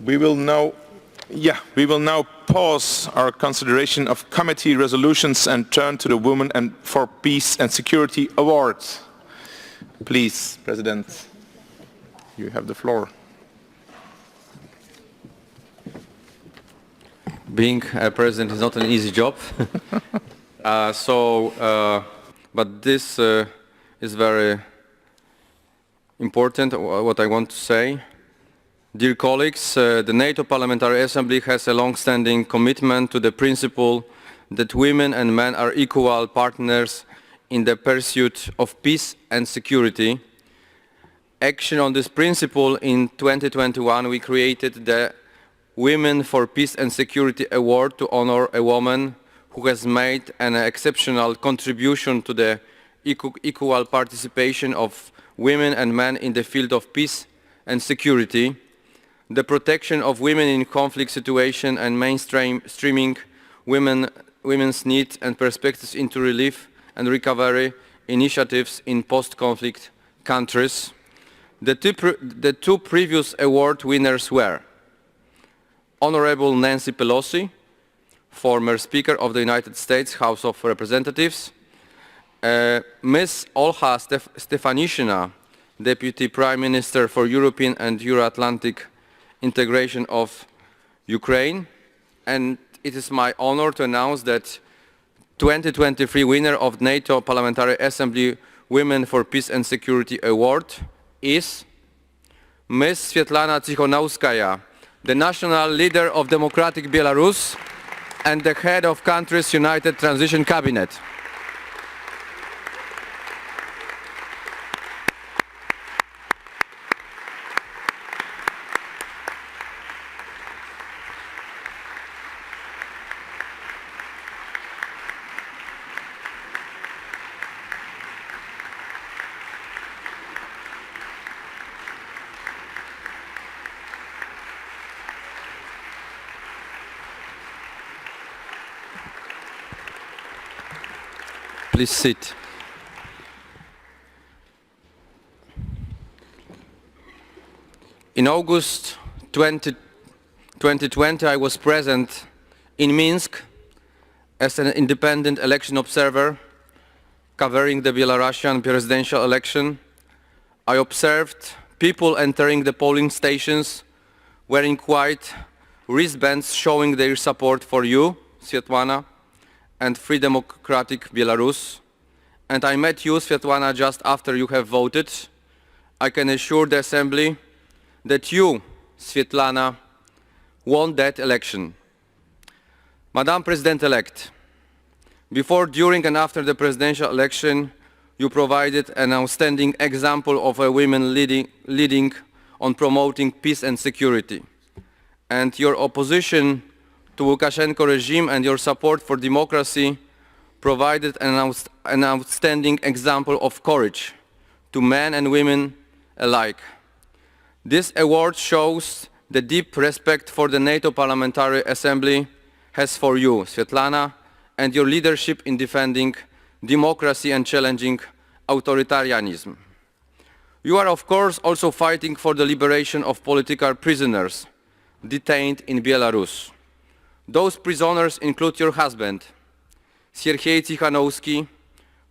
We will now pause our consideration of committee resolutions and turn to the Women for Peace and Security Awards. Please, President, you have the floor. Being a president is not an easy job, but this is very important, what I want to say. Dear colleagues, the NATO Parliamentary Assembly has a long-standing commitment to the principle that women and men are equal partners in the pursuit of peace and security. Action on this principle in 2021, we created the Women for Peace and Security Award to honor a woman who has made an exceptional contribution to the equal participation of women and men in the field of peace and security, the protection of women in conflict situations and mainstreaming women's needs and perspectives into relief and recovery initiatives in post-conflict countries. The two previous award winners were Honorable Nancy Pelosi, former Speaker of the United States House of Representatives, Ms. Olha Stefanishyna, Deputy Prime Minister for European and Euro-Atlantic Integration of Ukraine, and it is my honor to announce that 2023 winner of NATO Parliamentary Assembly Women for Peace and Security Award is Ms. Sviatlana Tsikhanouskaya, the national leader of Democratic Belarus and the head of country's United Transition Cabinet. Please sit. In August 2020, I was present in Minsk as an independent election observer covering the Belarusian presidential election. I observed people entering the polling stations wearing white wristbands showing their support for you, Sviatlana, and Free Democratic Belarus. And I met you, Sviatlana, just after you have voted. I can assure the Assembly that you, Sviatlana, won that election. Madam President-elect, before, during and after the presidential election, you provided an outstanding example of a woman leading on promoting peace and security. And your opposition to Lukashenko regime and your support for democracy provided an outstanding example of courage to men and women alike. This award shows the deep respect for the NATO Parliamentary Assembly has for you, Sviatlana, and your leadership in defending democracy and challenging authoritarianism. You are, of course, also fighting for the liberation of political prisoners detained in Belarus. Those prisoners include your husband, Sergei Tsikhanouskaya,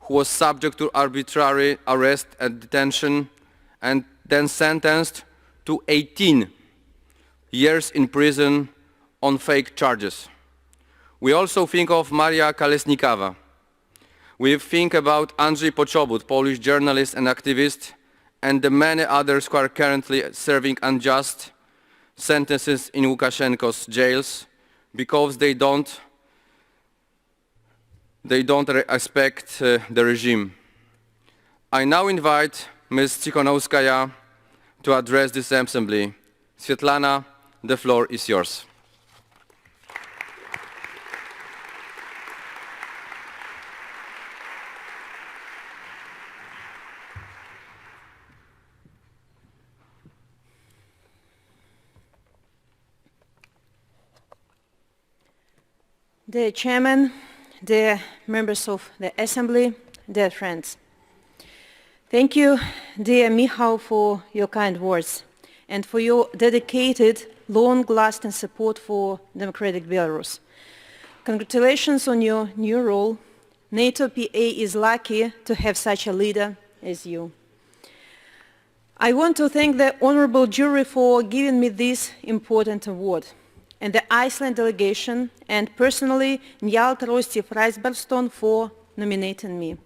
who was subject to arbitrary arrest and detention and then sentenced to 18 years in prison on fake charges. We also think of Maria Kolesnikova. We think about Andrzej Poczobut, Polish journalist and activist, and the many others who are currently serving unjust sentences in Lukashenko's jails because they don't respect the regime. I now invite Ms. Tsikhanouskaya to address this assembly. Sviatlana, the floor is yours. Dear Chairman, dear members of the Assembly, dear friends. Thank you, dear Michał, for your kind words and for your dedicated long-lasting support for democratic Belarus. Congratulations on your new role. NATO PA is lucky to have such a leader as you. I want to thank the honorable jury for giving me this important award, and the Iceland delegation, and personally Njalt Rostif Reisbergstone for nominating me.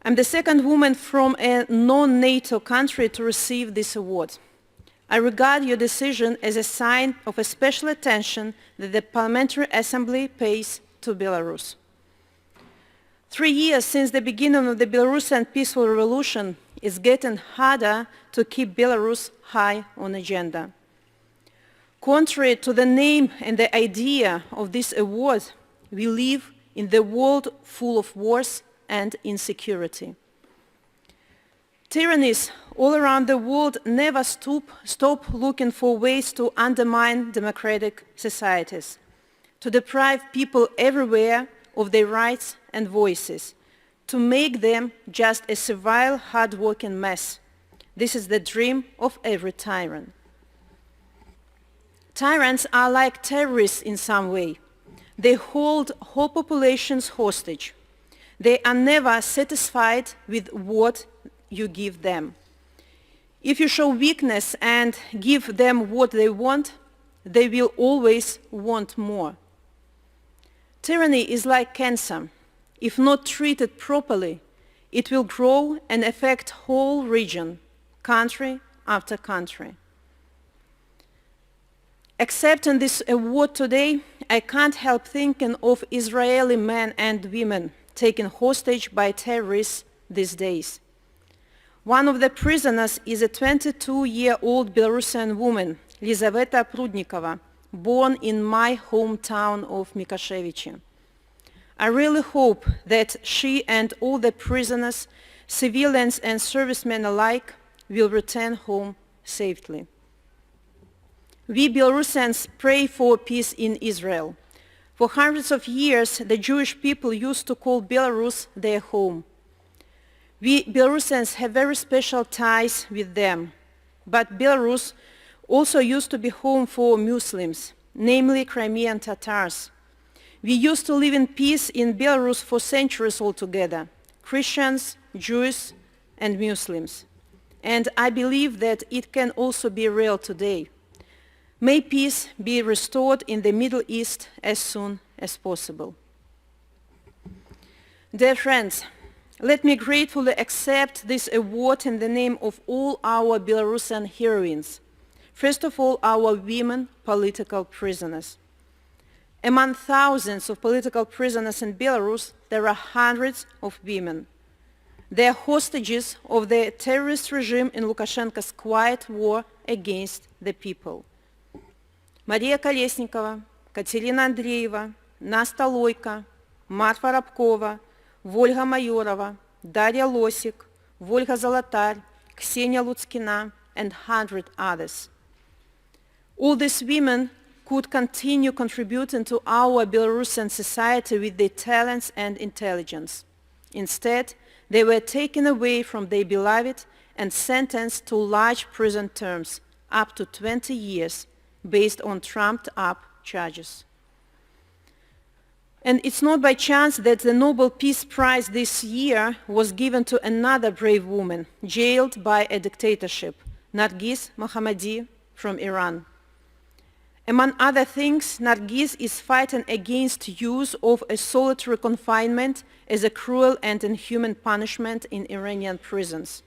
I'm the second woman from a non-NATO country to receive this award. I regard your decision as a sign of a special attention that the Parliamentary Assembly pays to Belarus. 3 years since the beginning of the Belarusian peaceful revolution, it's getting harder to keep Belarus high on the agenda. Contrary to the name and the idea of this award, we live in the world full of wars and insecurity. Tyrannies all around the world never stop looking for ways to undermine democratic societies, to deprive people everywhere of their rights and voices, to make them just a servile, hard-working mess. This is the dream of every tyrant. Tyrants are like terrorists in some way. They hold whole populations hostage. They are never satisfied with what you give them. If you show weakness and give them what they want, they will always want more. Tyranny is like cancer. If not treated properly, it will grow and affect whole region, country after country. Accepting this award today, I can't help thinking of Israeli men and women taken hostage by terrorists these days. One of the prisoners is a 22-year-old Belarusian woman, Lizaveta Prudnikova, born in my hometown of Mikashevich. I really hope that she and all the prisoners, civilians and servicemen alike, will return home safely. We Belarusians pray for peace in Israel. For hundreds of years, the Jewish people used to call Belarus their home. We Belarusians have very special ties with them, but Belarus also used to be home for Muslims, namely Crimean Tatars. We used to live in peace in Belarus for centuries altogether, Christians, Jews, and Muslims. And I believe that it can also be real today. May peace be restored in the Middle East as soon as possible. Dear friends, let me gratefully accept this award in the name of all our Belarusian heroines. First of all, our women political prisoners. Among thousands of political prisoners in Belarus, there are hundreds of women. They are hostages of the terrorist regime in Lukashenko's quiet war against the people. Мария Колесникова, Катерина Андреева, Наста Лойко, Марфа Рабкова, Вольга Майорова, Дарья Лосик, Вольга Золотарь, Ksenia Lutskina, and 100 others. All these women could continue contributing to our Belarusian society with their talents and intelligence. Instead, they were taken away from their beloved and sentenced to large prison terms, up to 20 years, based on trumped-up charges. And it's not by chance that the Nobel Peace Prize this year was given to another brave woman, jailed by a dictatorship, Nargis Mohammadi from Iran. Among other things, Nargis is fighting against use of a solitary confinement as a cruel and inhuman punishment in Iranian prisons.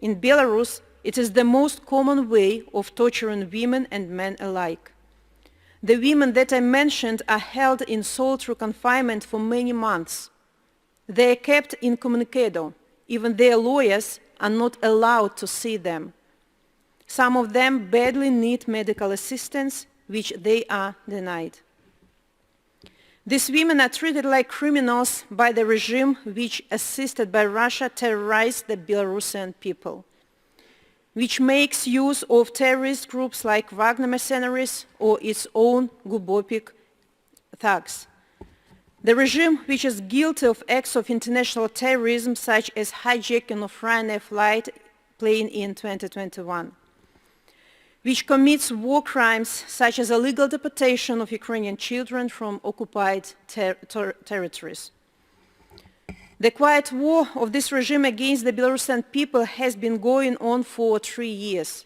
In Belarus, it is the most common way of torturing women and men alike. The women that I mentioned are held in solitary confinement for many months. They are kept incommunicado. Even their lawyers are not allowed to see them. Some of them badly need medical assistance, which they are denied. These women are treated like criminals by the regime which, assisted by Russia, terrorized the Belarusian people, which makes use of terrorist groups like Wagner mercenaries or its own Gubopik thugs. The regime, which is guilty of acts of international terrorism such as hijacking of Ryanair flight plane in 2021. which commits war crimes such as illegal deportation of Ukrainian children from occupied territories. The quiet war of this regime against the Belarusian people has been going on for 3 years.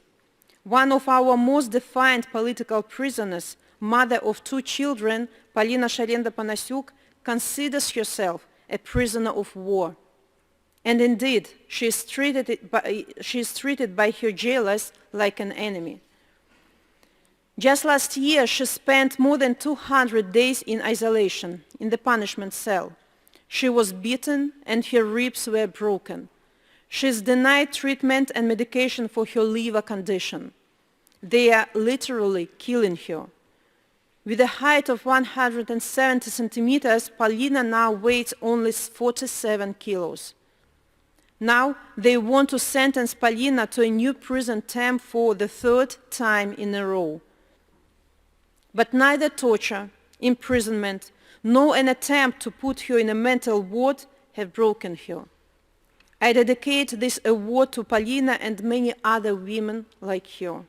One of our most defiant political prisoners, mother of 2 children, Polina Sharenda-Panasiuk, considers herself a prisoner of war. And indeed, she is treated by her jailers like an enemy. Just last year, she spent more than 200 days in isolation, in the punishment cell. She was beaten and her ribs were broken. She is denied treatment and medication for her liver condition. They are literally killing her. With a height of 170 centimeters, Polina now weighs only 47 kilos. Now they want to sentence Polina to a new prison term for the 3rd time in a row. But neither torture, imprisonment, nor an attempt to put her in a mental ward have broken her. I dedicate this award to Polina and many other women like her.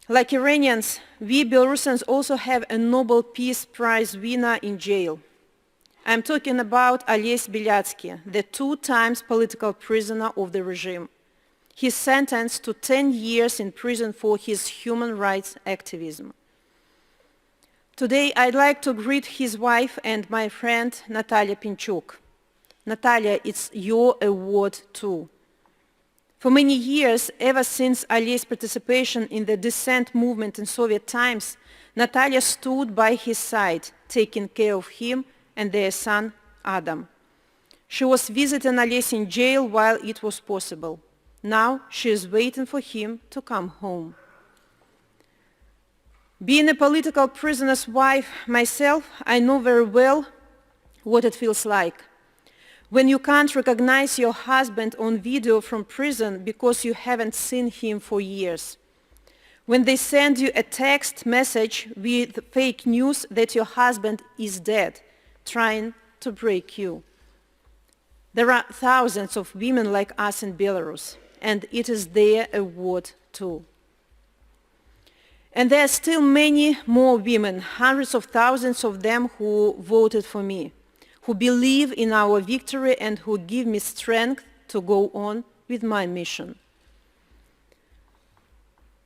Like Iranians, we Belarusians also have a Nobel Peace Prize winner in jail. I'm talking about Ales Belyatsky, the 2 times political prisoner of the regime. He's sentenced to 10 years in prison for his human rights activism. Today, I'd like to greet his wife and my friend Natalia Pinchuk. Natalia, it's your award too. For many years, ever since Ali's participation in the dissent movement in Soviet times, Natalia stood by his side, taking care of him and their son, Adam. She was visiting Ales in jail while it was possible. Now she is waiting for him to come home. Being a political prisoner's wife myself, I know very well what it feels like. When you can't recognize your husband on video from prison because you haven't seen him for years. When they send you a text message with fake news that your husband is dead, trying to break you. There are thousands of women like us in Belarus, and it is their award too. And there are still many more women, hundreds of thousands of them who voted for me, who believe in our victory and who give me strength to go on with my mission.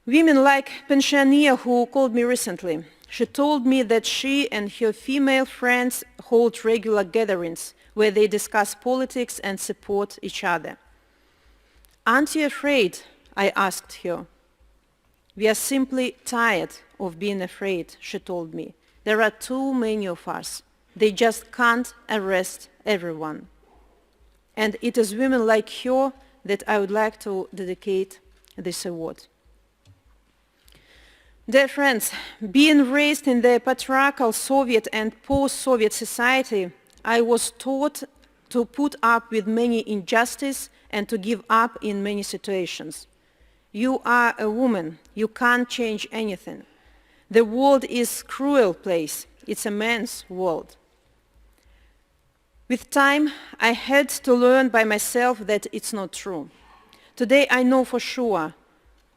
Women like pensioner who called me recently. She told me that she and her female friends hold regular gatherings where they discuss politics and support each other. Aren't you afraid? I asked her. We are simply tired of being afraid, she told me. There are too many of us. They just can't arrest everyone. And it is women like her that I would like to dedicate this award. Dear friends, being raised in the patriarchal Soviet and post-Soviet society, I was taught to put up with many injustice and to give up in many situations. You are a woman. You can't change anything. The world is a cruel place. It's a man's world. With time, I had to learn by myself that it's not true. Today, I know for sure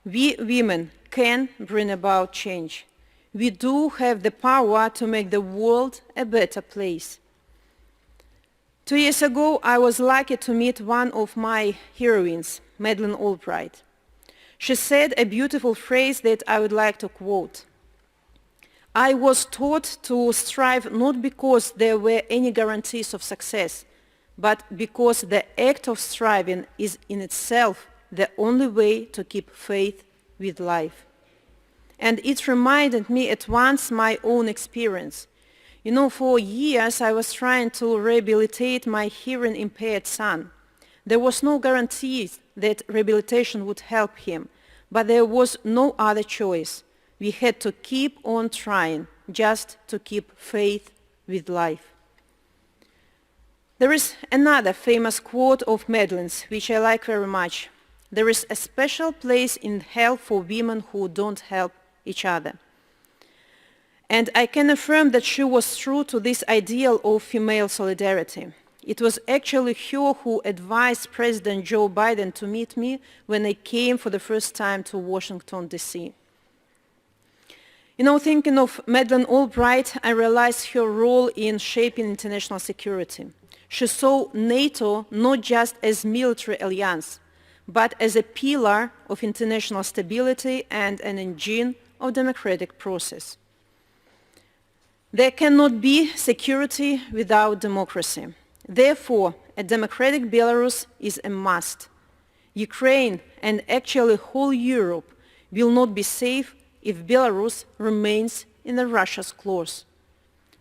we women can bring about change. We do have the power to make the world a better place. 2 years ago, I was lucky to meet one of my heroines, Madeleine Albright. She said a beautiful phrase that I would like to quote. I was taught to strive not because there were any guarantees of success, but because the act of striving is in itself the only way to keep faith with life. And it reminded me at once my own experience. You know, for years I was trying to rehabilitate my hearing-impaired son. There was no guarantee that rehabilitation would help him, but there was no other choice. We had to keep on trying, just to keep faith with life. There is another famous quote of Madeleine's, which I like very much. There is a special place in hell for women who don't help each other. And I can affirm that she was true to this ideal of female solidarity. It was actually her who advised President Joe Biden to meet me when I came for the first time to Washington, D.C. You know, thinking of Madeleine Albright, I realized her role in shaping international security. She saw NATO not just as a military alliance, but as a pillar of international stability and an engine of democratic process. There cannot be security without democracy. Therefore, a democratic Belarus is a must. Ukraine and actually whole Europe will not be safe if Belarus remains in Russia's claws.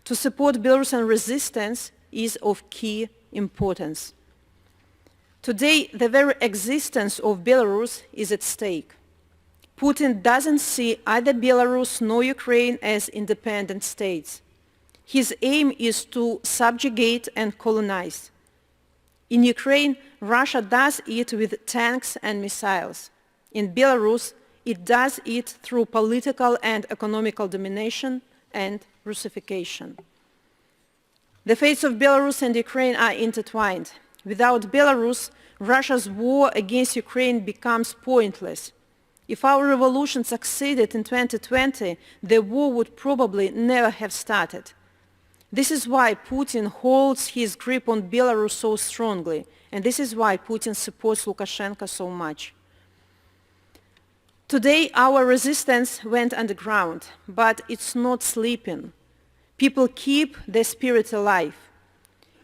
To support Belarusian resistance is of key importance. Today, the very existence of Belarus is at stake. Putin doesn't see either Belarus nor Ukraine as independent states. His aim is to subjugate and colonize. In Ukraine, Russia does it with tanks and missiles. In Belarus, it does it through political and economical domination and Russification. The fates of Belarus and Ukraine are intertwined. Without Belarus, Russia's war against Ukraine becomes pointless. If our revolution succeeded in 2020, the war would probably never have started. This is why Putin holds his grip on Belarus so strongly, and this is why Putin supports Lukashenko so much. Today, our resistance went underground, but it's not sleeping. People keep their spirit alive.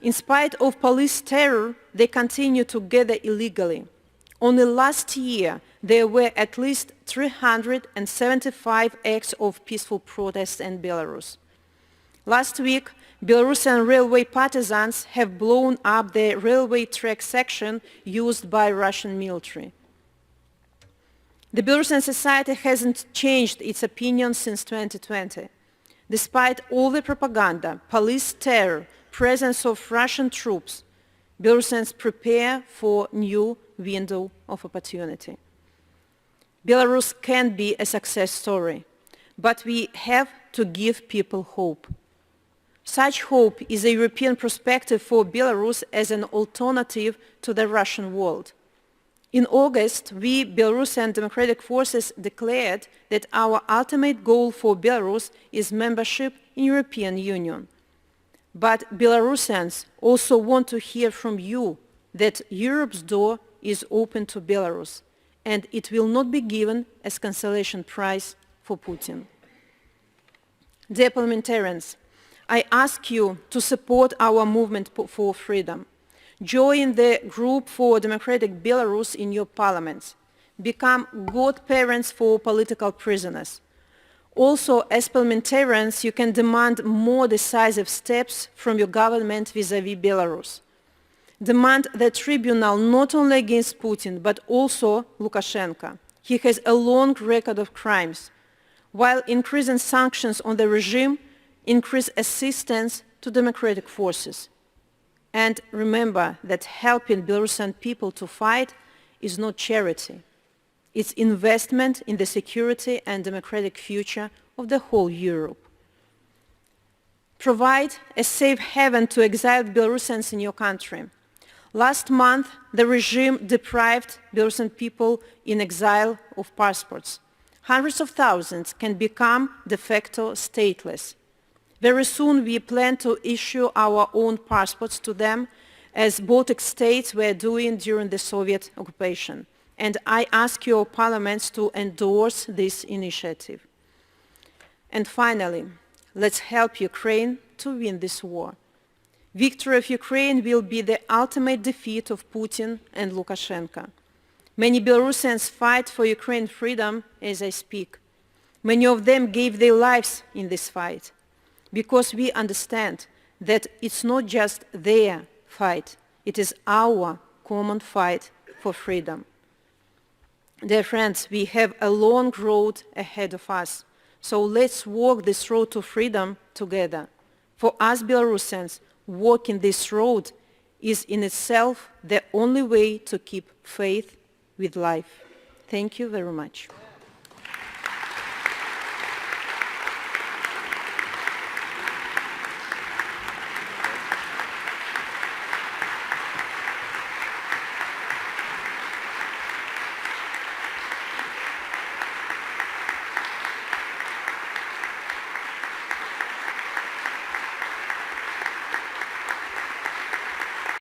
In spite of police terror, they continue to gather illegally. Only last year, there were at least 375 acts of peaceful protest in Belarus. Last week, Belarusian railway partisans have blown up the railway track section used by Russian military. The Belarusian society hasn't changed its opinion since 2020. Despite all the propaganda, police terror, presence of Russian troops, Belarusians prepare for new window of opportunity. Belarus can be a success story, but we have to give people hope. Such hope is a European perspective for Belarus as an alternative to the Russian world. In August, we Belarusian democratic forces declared that our ultimate goal for Belarus is membership in European Union. But Belarusians also want to hear from you that Europe's door is open to Belarus, and it will not be given as consolation prize for Putin. Dear parliamentarians, I ask you to support our movement for freedom. Join the Group for Democratic Belarus in your parliaments. Become godparents for political prisoners. Also, as parliamentarians, you can demand more decisive steps from your government vis-à-vis Belarus. Demand the tribunal not only against Putin, but also Lukashenko. He has a long record of crimes. While increasing sanctions on the regime, increase assistance to democratic forces. And remember that helping Belarusian people to fight is not charity. It's investment in the security and democratic future of the whole Europe. Provide a safe haven to exiled Belarusians in your country. Last month, the regime deprived Belarusian people in exile of passports. Hundreds of thousands can become de facto stateless. Very soon we plan to issue our own passports to them, as Baltic states were doing during the Soviet occupation. And I ask your parliaments to endorse this initiative. And finally, let's help Ukraine to win this war. Victory of Ukraine will be the ultimate defeat of Putin and Lukashenko. Many Belarusians fight for Ukraine's freedom as I speak. Many of them gave their lives in this fight, because we understand that it's not just their fight, it is our common fight for freedom. Dear friends, we have a long road ahead of us, so let's walk this road to freedom together. For us Belarusians, walking this road is in itself the only way to keep faith with life. Thank you very much.